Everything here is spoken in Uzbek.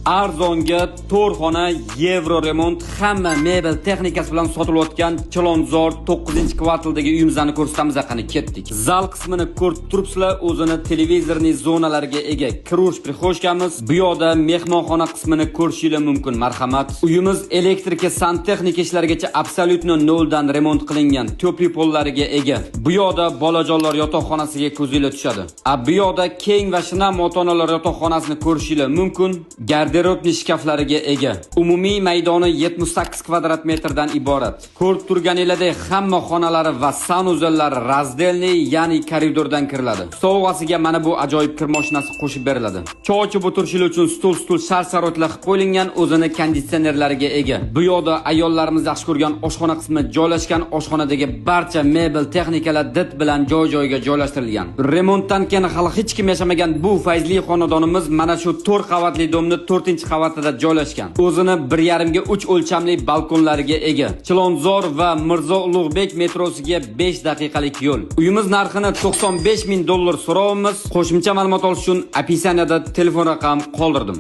Arzonga to'rxona Yevro remont hamma mebel texnikasi bilan sotilayotgan Chilonzor 9-kvartaldagi uyimizni ko'rsatamiz qani ketdik. Zal qismini ko'rib turibsizlar, o'zini televizorning zonalariga ega kirush prixoshkamiz. Bu yoqda mehmonxona qismini ko'rishingiz mumkin. Marhamat. Uyimiz elektrika, santexnika ishlarigacha absolyutno noldan remont qilingan, to'pli pollariga ega. Bu yoqda bolajonlar yotoqxonasiga ko'zingiz tushadi. Bu yoqda keng va shinam ota-onalar yotoqxonasini ko'rishingiz mumkin. Garderobli shkaflariga ega. Umumiy maydoni 78 kvadrat metrdan iborat. Ko'rib turganinglardek hamma xonalari va sanuzellari razdelniy, ya'ni koridordan kiriladi. Sovg'asiga mana bu ajoyib kir mashinasi qo'shib beriladi. Choy ichib o'tirishingiz uchun stul shar-sharoitlar qilib qo'yilgan, o'zini konditsionerlariga ega. Bu yoqda ayollarimiz yaxshi ko'rgan oshxona qismi joylashgan. Oshxonadagi barcha mebel texnikalar dit bilan joy-joyiga joylashtirilgan. Remontdan keyin hali hech kim yashamagan bu fayzli xonadonimiz mana shu 4 qavatli domni 4-qavatida joylashgan. O'zini 1,5 ga 3 o'lchamli balkonlariga ega. Chilonzor va Mirzo Ulug'bek metrosiga 5 daqiqalik yo'l. Uyimiz narxini $95,000 so'rovimiz. Qo'shimcha ma'lumot olish uchun opisaniyada telefon raqam qoldirdim.